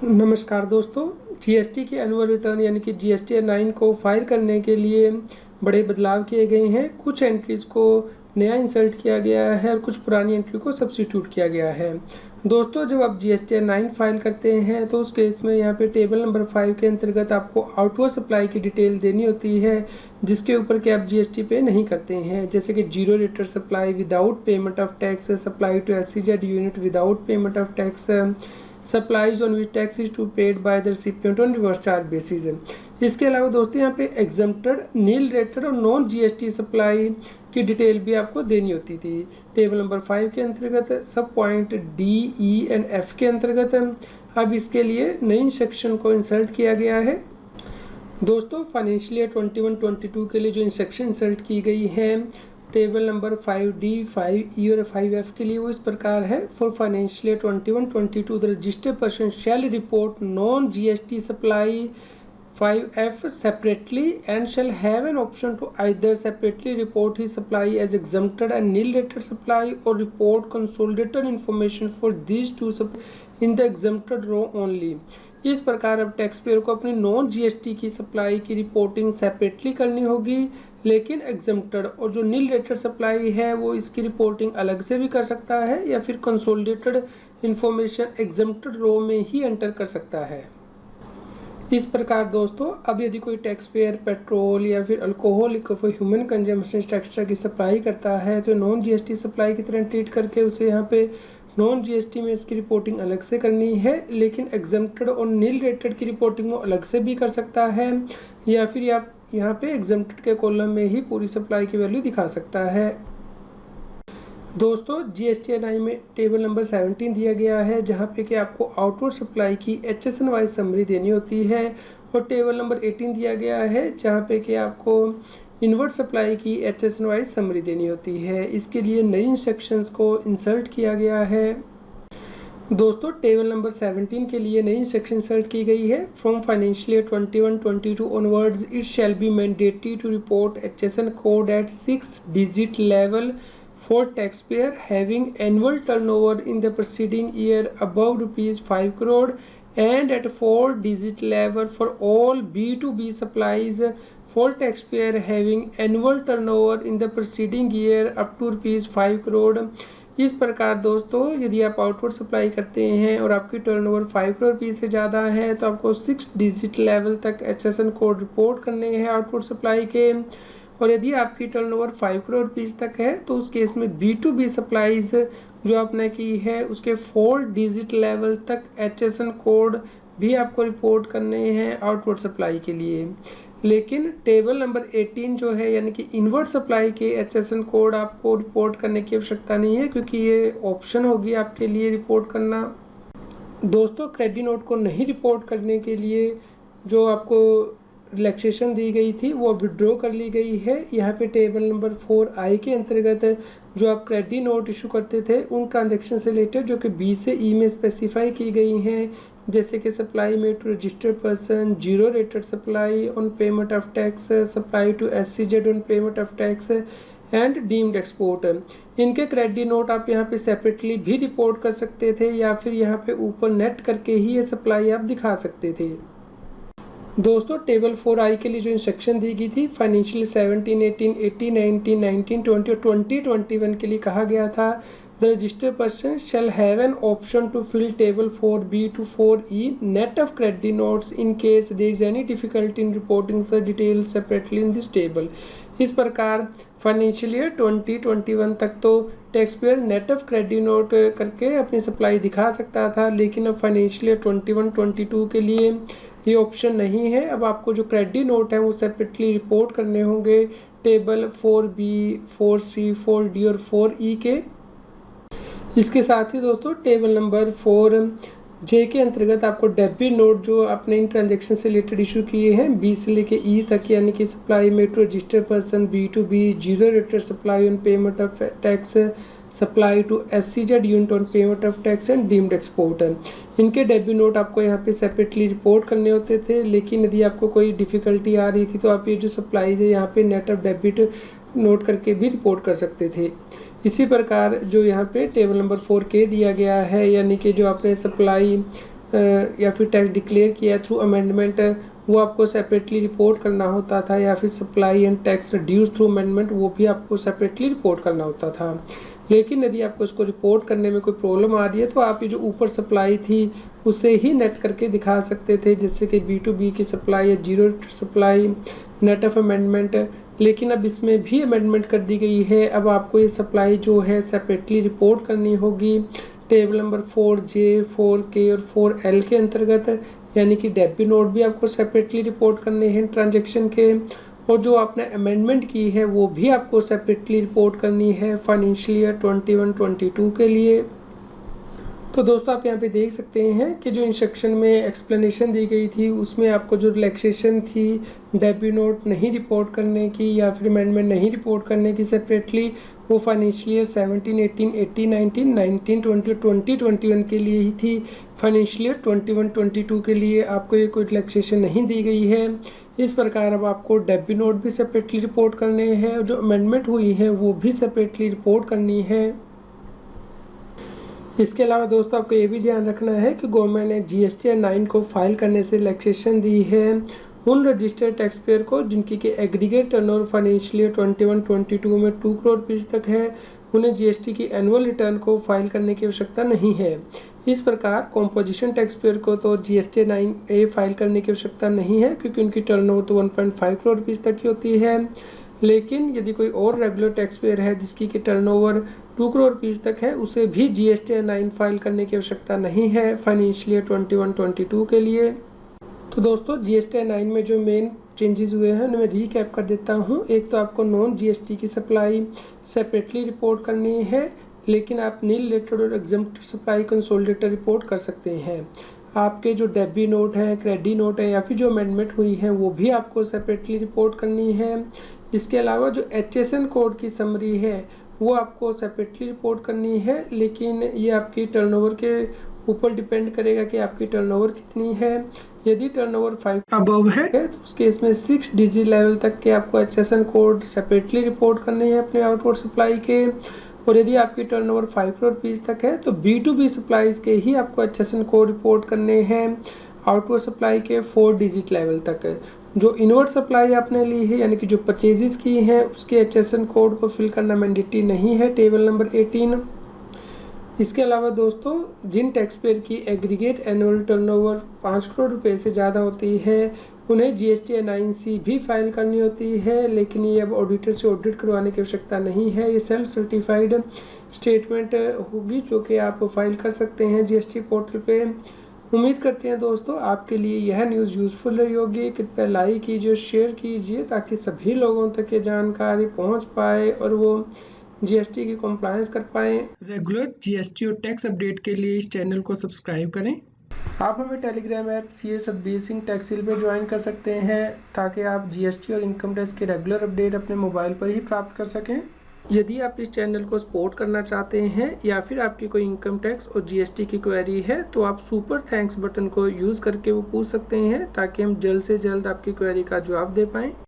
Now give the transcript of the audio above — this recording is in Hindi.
नमस्कार दोस्तों। जीएसटी के एनुअल रिटर्न यानी कि जीएसटी 9 को फाइल करने के लिए बड़े बदलाव किए गए हैं। कुछ एंट्रीज़ को नया इंसर्ट किया गया है और कुछ पुरानी एंट्री को सब्स्टिट्यूट किया गया है। दोस्तों, जब आप जीएसटी 9 फाइल करते हैं तो उस केस में यहाँ पे टेबल नंबर 5 के अंतर्गत आपको आउटवर्ड सप्लाई की डिटेल देनी होती है, जिसके ऊपर कि आप जीएसटी पे नहीं करते हैं। जैसे कि zero rated supply without payment of tax, supply to SEZ unit without payment of tax, supplies on which tax is to paid by the recipient on reverse charge basis है। इसके अलावा दोस्तों यहाँ पे एग्जम्प्टेड, नील रेटेड और नॉन जीएसटी सप्लाई की डिटेल भी आपको देनी होती थी। टेबल नंबर 5 के अंतर्गत सब point D, E and F के अंतर्गत अब इसके लिए नई सेक्शन को इंसर्ट किया गया है। दोस्तों, फाइनेंशियल ईयर 21-22 के लिए जो इंस्ट्रक्शन इंसर्ट की गई है टेबल नंबर 5D, 5E और 5F के लिए वो इस प्रकार है। For financial year 21-22 the registered person shell report non GST supply 5F separately and shall have an option to either separately report his supply as exempted and nil rated supply or report consolidated information for these two in the exempted row only। इस प्रकार अब टैक्स पेयर को अपनी नॉन जीएसटी की सप्लाई की रिपोर्टिंग सेपरेटली करनी होगी, लेकिन एग्जम्प्टेड और जो नील रेटेड सप्लाई है वो इसकी रिपोर्टिंग अलग से भी कर सकता है या फिर कंसोलिडेटेड इंफॉर्मेशन एग्जम्प्टेड रो में ही एंटर कर सकता है। इस प्रकार दोस्तों, अब यदि कोई टैक्स पेयर पेट्रोल या फिर alcohol for human consumption extra की सप्लाई करता है तो नॉन जीएसटी सप्लाई की तरह ट्रीट करके उसे यहाँ पे नॉन जीएसटी में इसकी रिपोर्टिंग अलग से करनी है, लेकिन एग्जम्प्टेड और नील रेटेड की रिपोर्टिंग वो अलग से भी कर सकता है, या फिर आप यहाँ पे एग्जम्प्टेड के कॉलम में ही पूरी सप्लाई की वैल्यू दिखा सकता है। दोस्तों, जीएसटी 9 में टेबल नंबर 17 दिया गया है, जहाँ पे कि आपको आउटवर्ड सप्लाई की HSN वाइज समरी देनी होती है, और टेबल नंबर 18 दिया गया है जहाँ पे कि आपको इनवर्ड सप्लाई की HSN वाइज समरी देनी होती है। इसके लिए नई इंस्ट्रक्शंस को इंसर्ट किया गया है। दोस्तों, टेबल नंबर 17 के लिए नई इंस्ट्रक्शन इंसर्ट की गई है। From financial year 21-22 onwards it shall be mandatory to report HSN code at 6 digit level for taxpayer having annual turnover in the preceding year above rupees 5 crore and at 4-digit level for all B2B supplies for taxpayer having annual turnover in the preceding year up to rupees 5 crore। इस प्रकार दोस्तों, यदि आप आउटवर्ड सप्लाई करते हैं और आपकी टर्नओवर 5 करोड़ रुपये से ज़्यादा है तो आपको 6 डिजिट लेवल तक HSN कोड रिपोर्ट करने हैं आउटवर्ड सप्लाई के, और यदि आपकी टर्नओवर 5 करोड़ रुपीज़ तक है तो उस केस में B2B सप्लाईज जो आपने की है उसके 4 डिजिट लेवल तक HSN कोड भी आपको रिपोर्ट करने हैं आउटवर्ड सप्लाई के लिए। लेकिन टेबल नंबर 18 जो है यानी कि इनवर्ड सप्लाई के HSN कोड आपको रिपोर्ट करने की आवश्यकता नहीं है, क्योंकि ये ऑप्शन होगी आपके लिए रिपोर्ट करना। दोस्तों, क्रेडिट नोट को नहीं रिपोर्ट करने के लिए जो आपको रिलैक्सेशन दी गई थी वो विड्रॉ कर ली गई है। यहाँ पे टेबल नंबर 4I के अंतर्गत जो आप क्रेडिट नोट इशू करते थे उन ट्रांजैक्शन से रिलेटेड जो कि B से E में स्पेसिफाई की गई हैं, जैसे कि सप्लाई में to registered person, zero rated supply on payment of tax, supply to SCZ on payment of tax and deemed export. इनके क्रेडिट नोट आप यहाँ पे सेपरेटली भी रिपोर्ट कर सकते थे या फिर यहाँ पे ऊपर नेट करके ही ये सप्लाई आप दिखा सकते थे। दोस्तों, टेबल 4I के लिए जो इंस्ट्रक्शन दी गई थी फाइनेंशियल 17, 18, 18, 19, 19, 20 और 2021 के लिए कहा गया था the registered person shall have an option to fill table 4B to 4E net of credit notes in case there is any difficulty in reporting such detail separately in this table. इस प्रकार फाइनेंशियल ईयर 2021 तक तो tax payer net of credit note करके अपनी सप्लाई दिखा सकता था, लेकिन अब फाइनेंशियल ईयर 21-22 के लिए ये ऑप्शन नहीं है। अब आपको जो क्रेडिट नोट है वो सेपरेटली रिपोर्ट करने होंगे टेबल 4B, 4C, 4D और 4E के। इसके साथ ही दोस्तों, टेबल नंबर 4J के अंतर्गत आपको डेबिट नोट जो आपने इन ट्रांजैक्शन से रिलेटेड इशू किए हैं B से लेके E तक, यानी कि सप्लाई में to registered person, B2B, zero rated supply on payment of tax, supply to SCZ unit on payment of tax and deemed export. इनके डेबिट नोट आपको यहाँ पे सेपरेटली रिपोर्ट करने होते थे, लेकिन यदि आपको कोई डिफ़िकल्टी आ रही थी तो आप ये जो सप्लाईज है यहाँ पे नेट ऑफ डेबिट नोट करके भी रिपोर्ट कर सकते थे। इसी प्रकार जो यहाँ पे टेबल नंबर 4K दिया गया है, यानी कि जो आपने सप्लाई या फिर टैक्स डिक्लेयर किया है थ्रू अमेंडमेंट, वो आपको सेपरेटली रिपोर्ट करना होता था, या फिर supply and tax reduce through amendment, वो भी आपको सेपरेटली रिपोर्ट करना होता था। लेकिन यदि आपको इसको रिपोर्ट करने में कोई प्रॉब्लम आ रही है तो आप ये जो ऊपर सप्लाई थी उसे ही नेट करके दिखा सकते थे, जैसे कि B2B की सप्लाई या zero supply, net of amendment. लेकिन अब इसमें भी अमेंडमेंट कर दी गई है, अब आपको ये सप्लाई जो है सेपरेटली रिपोर्ट करनी होगी टेबल नंबर 4J, 4K और 4L के अंतर्गत, यानी कि डेबिट नोट भी आपको सेपरेटली रिपोर्ट करने हैं ट्रांजैक्शन के, और जो आपने अमेंडमेंट की है वो भी आपको सेपरेटली रिपोर्ट करनी है फाइनेंशियल ईयर 21-22 के लिए। तो दोस्तों आप यहाँ पे देख सकते हैं कि जो इंस्ट्रक्शन में एक्सप्लेनेशन दी गई थी उसमें आपको जो रिलैक्सेशन थी डेबिट नोट नहीं रिपोर्ट करने की या फिर अमेंडमेंट नहीं रिपोर्ट करने की सेपरेटली, वो फाइनेंशियल ईयर 17, 18, 18, 19, 19, 20, 2021 के लिए ही थी। फाइनेंशियल ईयर 21-22 के लिए आपको ये कोई रिलैक्सेशन नहीं दी गई है। इस प्रकार अब आपको डेबिट नोट भी सेपरेटली रिपोर्ट करने हैं और जो अमेंडमेंट हुई है वो भी सेपरेटली रिपोर्ट करनी है। इसके अलावा दोस्तों आपको ये भी ध्यान रखना है कि गवर्नमेंट ने GST 9 को फाइल करने से रिलैक्सेशन दी है उन रजिस्टर्ड टैक्स पेयर को जिनकी के एग्रीगेट टर्नओवर फाइनेंशियल ईयर 21-22 में 2 करोड़ रुपीज़ तक है, उन्हें GST की एनुअल रिटर्न को फाइल करने की आवश्यकता नहीं है। इस प्रकार कॉम्पोजिशन टैक्स पेयर को तो GST 9A फाइल करने की आवश्यकता नहीं है क्योंकि उनकी टर्नओवर तो 1.5 करोड़ रुपीज़ तक की होती है। लेकिन यदि कोई और रेगुलर टैक्स पेयर है जिसकी कि टर्नओवर 2 करोड़ रुपीज़ तक है, उसे भी GST 9 फाइल करने की आवश्यकता नहीं है फाइनेंशियल ईयर 21-22 के लिए। तो दोस्तों GST 9 में जो मेन चेंजेस हुए हैं उन्हें मैं रीकैप कर देता हूँ। एक तो आपको नॉन GST की सप्लाई सेपरेटली रिपोर्ट करनी है, लेकिन आप नील रिलेटेड और एग्जम्प्ट सप्लाई कंसोलिडेटेड रिपोर्ट कर सकते हैं। आपके जो डेबिट नोट है, क्रेडिट नोट है या फिर जो अमेंडमेंट हुई है वो भी आपको सेपरेटली रिपोर्ट करनी है। इसके अलावा जो HSN कोड की समरी है वो आपको सेपरेटली रिपोर्ट करनी है, लेकिन ये आपकी टर्नओवर के ऊपर डिपेंड करेगा कि आपकी टर्नओवर कितनी है। यदि टर्नओवर 5 अबव है तो उस केस में 6 डिजिट लेवल तक के आपको HSN कोड सेपरेटली रिपोर्ट करने हैं अपने आउटवर्ड सप्लाई के, और यदि आपकी टर्नओवर 5 करोड़ रुपीज़ तक है तो B2B सप्लाईज के ही आपको HSN कोड रिपोर्ट करने हैं आउटवर्ड सप्लाई के 4 डिजिट लेवल तक। जो इनवर्ड सप्लाई आपने ली है यानी कि जो परचेजेस की हैं उसके HSN कोड को फिल करना मैंडेटरी नहीं है टेबल नंबर 18। इसके अलावा दोस्तों जिन टैक्स पेयर की एग्रीगेट एनुअल टर्नओवर 5 करोड़ रुपए से ज़्यादा होती है उन्हें GST 9C भी फाइल करनी होती है, लेकिन ये अब ऑडिटर से ऑडिट करवाने की आवश्यकता नहीं है। ये सेल्फ सर्टिफाइड स्टेटमेंट होगी जो कि आप फाइल कर सकते हैं GST पोर्टल पे। उम्मीद करते हैं दोस्तों आपके लिए यह न्यूज़ यूज़फुल रही होगी। कृपया लाइक कीजिए, शेयर कीजिए ताकि सभी लोगों तक ये जानकारी पहुंच पाए और वो GST की कंप्लायंस कर पाएँ। रेगुलर GST और टैक्स अपडेट के लिए इस चैनल को सब्सक्राइब करें। आप हमें Telegram app CA Satbir Singh टैक्सिल पर ज्वाइन कर सकते हैं ताकि आप GST और इनकम टैक्स के रेगुलर अपडेट अपने मोबाइल पर ही प्राप्त कर सकें। यदि आप इस चैनल को सपोर्ट करना चाहते हैं या फिर आपकी कोई इनकम टैक्स और GST की क्वेरी है तो आप सुपर थैंक्स बटन को यूज़ करके वो पूछ सकते हैं ताकि हम जल्द से जल्द आपकी क्वेरी का जवाब दे पाएँ।